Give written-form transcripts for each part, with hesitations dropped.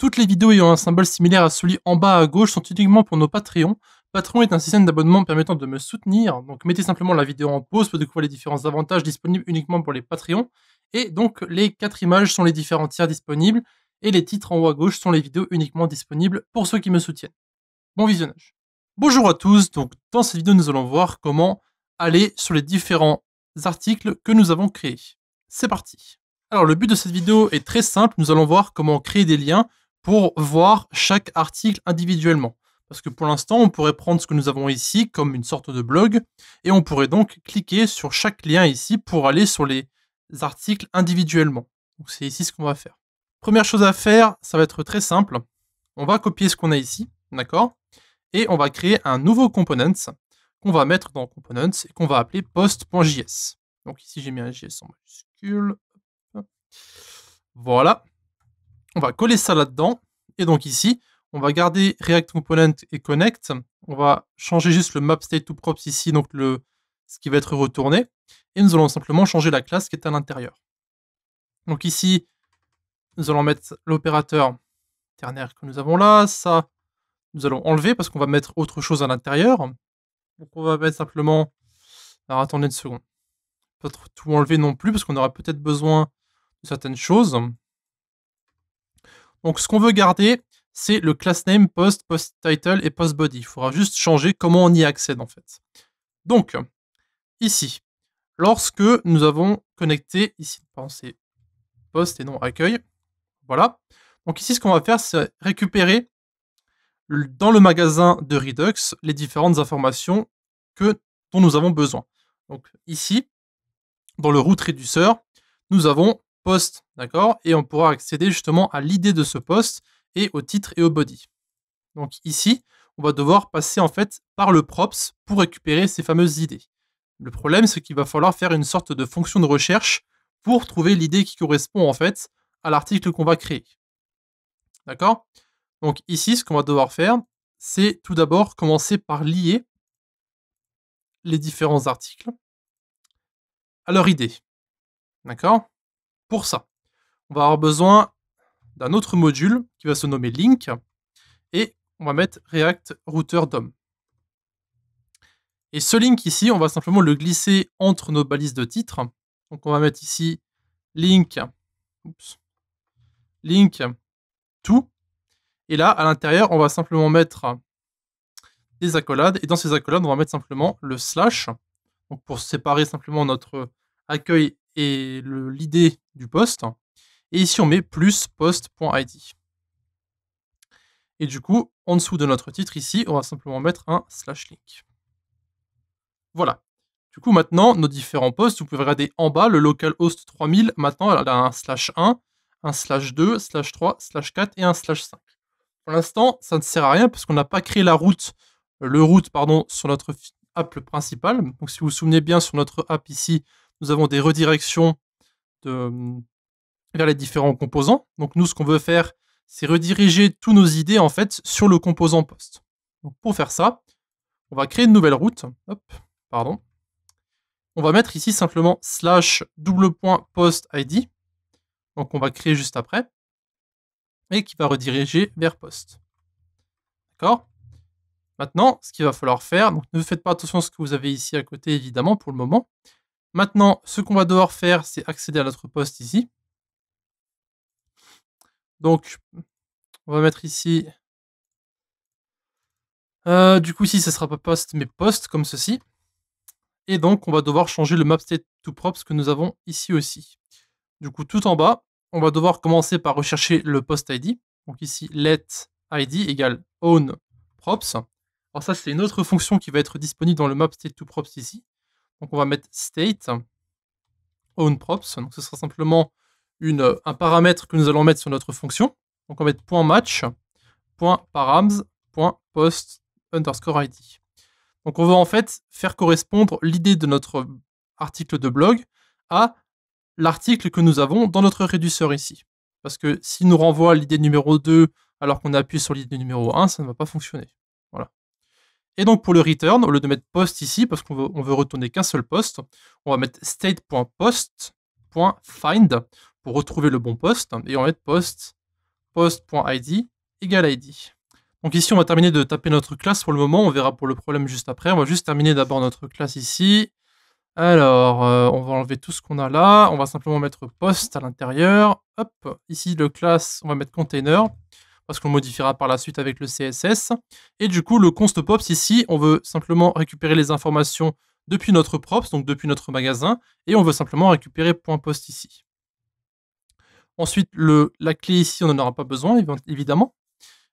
toutes les vidéos ayant un symbole similaire à celui en bas à gauche sont uniquement pour nos Patreons. Patreon est un système d'abonnement permettant de me soutenir, donc mettez simplement la vidéo en pause pour découvrir les différents avantages disponibles uniquement pour les Patreons. Et donc les 4 images sont les différents tiers disponibles, et les titres en haut à gauche sont les vidéos uniquement disponibles pour ceux qui me soutiennent. Bon visionnage. Bonjour à tous, donc dans cette vidéo nous allons voir comment aller sur les différents articles que nous avons créés. C'est parti. Alors le but de cette vidéo est très simple, nous allons voir comment créer des liens pour voir chaque article individuellement. Parce que pour l'instant, on pourrait prendre ce que nous avons ici comme une sorte de blog, et on pourrait donc cliquer sur chaque lien ici pour aller sur les articles individuellement. Donc c'est ici ce qu'on va faire. Première chose à faire, ça va être très simple. On va copier ce qu'on a ici, d'accord? Et on va créer un nouveau component qu'on va mettre dans components et qu'on va appeler post.js. Donc ici j'ai mis un JS en majuscule. Voilà. On va coller ça là-dedans. Et donc ici, on va garder React Component et Connect. On va changer juste le map state to props ici, donc ce qui va être retourné. Et nous allons simplement changer la classe qui est à l'intérieur. Donc ici, nous allons mettre l'opérateur ternaire que nous avons là. Ça, nous allons enlever parce qu'on va mettre autre chose à l'intérieur. Donc on va mettre simplement... Alors attendez une seconde. Pas tout enlever non plus parce qu'on aura peut-être besoin de certaines choses. Donc ce qu'on veut garder, c'est le class name, post, post title et post body. Il faudra juste changer comment on y accède en fait. Donc, ici, lorsque nous avons connecté, ici, c'est post et non accueil. Voilà. Donc ici, ce qu'on va faire, c'est récupérer dans le magasin de Redux les différentes informations dont nous avons besoin. Donc ici, dans le root réduceur, nous avons post, d'accord? Et on pourra accéder justement à l'idée de ce post et au titre et au body. Donc ici, on va devoir passer en fait par le props pour récupérer ces fameuses idées. Le problème, c'est qu'il va falloir faire une sorte de fonction de recherche pour trouver l'idée qui correspond en fait à l'article qu'on va créer. D'accord? Donc ici, ce qu'on va devoir faire, c'est tout d'abord commencer par lier les différents articles à leur idée. D'accord? Pour ça, on va avoir besoin d'un autre module qui va se nommer link et on va mettre React Router DOM. Et ce link ici, on va simplement le glisser entre nos balises de titre. Donc on va mettre ici link, link to. Et là, à l'intérieur, on va simplement mettre des accolades. Et dans ces accolades, on va mettre simplement le slash. Donc pour séparer simplement notre accueil et l'idée du post. Et ici, on met plus post.id. Et du coup, en dessous de notre titre ici, on va simplement mettre un slash link. Voilà. Du coup, maintenant, nos différents posts, vous pouvez regarder en bas, le localhost 3000, maintenant, elle a un slash 1, un slash 2, slash 3, slash 4 et un slash 5. Pour l'instant, ça ne sert à rien parce qu'on n'a pas créé le route, sur notre app principale. Donc, si vous vous souvenez bien, sur notre app ici, nous avons des redirections vers les différents composants. Donc, nous, ce qu'on veut faire, c'est rediriger tous nos idées, en fait, sur le composant post. Donc, pour faire ça, on va créer une nouvelle route. Hop. Pardon. On va mettre ici simplement slash /post id. Donc on va créer juste après. Et qui va rediriger vers post. D'accord? Maintenant, ce qu'il va falloir faire, donc ne faites pas attention à ce que vous avez ici à côté, évidemment, pour le moment. Maintenant, ce qu'on va devoir faire, c'est accéder à notre post ici. Donc, on va mettre ici... du coup, ici, ce ne sera pas post, mais post, comme ceci. Et donc, on va devoir changer le map state to props que nous avons ici aussi. Du coup, tout en bas, on va devoir commencer par rechercher le post ID. Donc ici, let id égale own props. Alors ça, c'est une autre fonction qui va être disponible dans le map state to props ici. Donc on va mettre state own props. Donc ce sera simplement un paramètre que nous allons mettre sur notre fonction. Donc on va mettre .match, .params, .post _ id. Donc on va en fait faire correspondre l'idée de notre article de blog à l'article que nous avons dans notre réduceur ici. Parce que s'il nous renvoie l'idée numéro 2 alors qu'on appuie sur l'idée numéro 1, ça ne va pas fonctionner. Voilà. Et donc pour le return, au lieu de mettre post ici, parce qu'on veut retourner qu'un seul post, on va mettre state.post.find pour retrouver le bon post, et on va mettre post post.id égale id. Donc ici, on va terminer de taper notre classe pour le moment. On verra pour le problème juste après. On va juste terminer d'abord notre classe ici. Alors, on va enlever tout ce qu'on a là. On va simplement mettre post à l'intérieur. Hop, ici, le classe, on va mettre container, parce qu'on le modifiera par la suite avec le CSS. Et du coup, le const pops ici, on veut simplement récupérer les informations depuis notre props, donc depuis notre magasin, et on veut simplement récupérer .post ici. Ensuite, la clé ici, on n'en aura pas besoin, évidemment.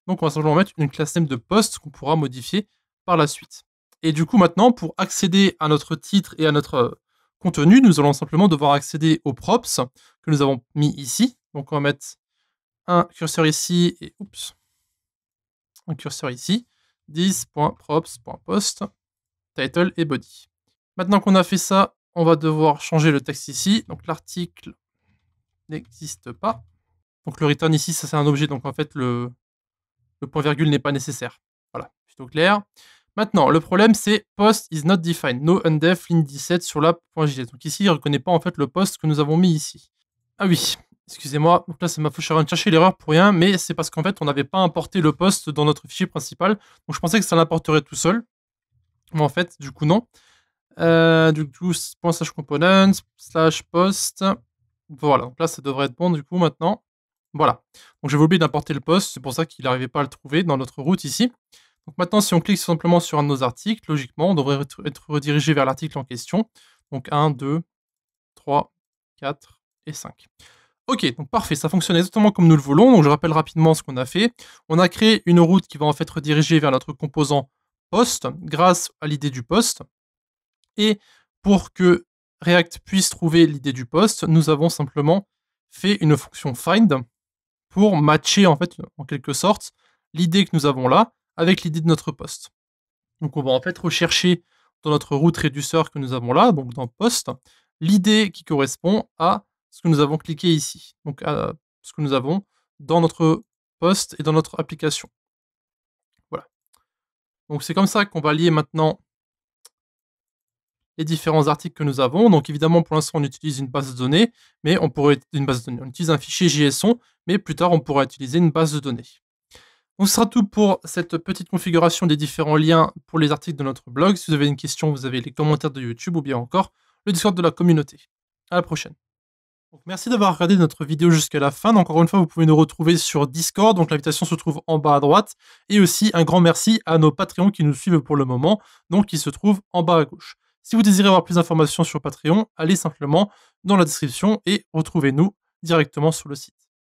Donc, on va simplement mettre une classe name de post qu'on pourra modifier par la suite. Et du coup, maintenant, pour accéder à notre titre et à notre contenu, nous allons simplement devoir accéder aux props que nous avons mis ici. Donc, on va mettre un curseur ici et un curseur ici. 10.props.post, title et body. Maintenant qu'on a fait ça, on va devoir changer le texte ici. Donc, l'article n'existe pas. Donc, le return ici, ça c'est un objet. Donc, en fait, le point virgule n'est pas nécessaire. Voilà, plutôt clair. Maintenant, le problème, c'est post is not defined. No undef line 17 sur l'app.js. Donc ici, il ne reconnaît pas en fait le post que nous avons mis ici. Ah oui, excusez-moi. Donc là, c'est ma faute, je suis en train de chercher l'erreur pour rien, mais c'est parce qu'en fait, on n'avait pas importé le post dans notre fichier principal. Donc je pensais que ça l'importerait tout seul. Mais en fait, du coup, non. Du coup, .slash component, slash post. Voilà, donc là, ça devrait être bon du coup maintenant. Voilà. Donc j'avais oublié d'importer le post, c'est pour ça qu'il n'arrivait pas à le trouver dans notre route ici. Donc maintenant, si on clique simplement sur un de nos articles, logiquement, on devrait être redirigé vers l'article en question. Donc 1, 2, 3, 4 et 5. Ok, donc parfait, ça fonctionne exactement comme nous le voulons. Donc je rappelle rapidement ce qu'on a fait. On a créé une route qui va en fait rediriger vers notre composant post grâce à l'idée du post. Et pour que React puisse trouver l'idée du post, nous avons simplement fait une fonction find pour matcher en fait, en quelque sorte, l'idée que nous avons là avec l'idée de notre post. Donc on va en fait rechercher dans notre route réduceur que nous avons là, donc dans post, l'idée qui correspond à ce que nous avons cliqué ici, donc à ce que nous avons dans notre post et dans notre application. Voilà. Donc c'est comme ça qu'on va lier maintenant les différents articles que nous avons. Donc évidemment, pour l'instant, on utilise une base de données, mais on pourrait on utilise un fichier JSON, mais plus tard, on pourra utiliser une base de données. Donc ce sera tout pour cette petite configuration des différents liens pour les articles de notre blog. Si vous avez une question, vous avez les commentaires de YouTube ou bien encore le Discord de la communauté. À la prochaine. Donc, merci d'avoir regardé notre vidéo jusqu'à la fin. Donc, encore une fois, vous pouvez nous retrouver sur Discord. Donc l'invitation se trouve en bas à droite. Et aussi un grand merci à nos Patreons qui nous suivent pour le moment, donc qui se trouvent en bas à gauche. Si vous désirez avoir plus d'informations sur Patreon, allez simplement dans la description et retrouvez-nous directement sur le site.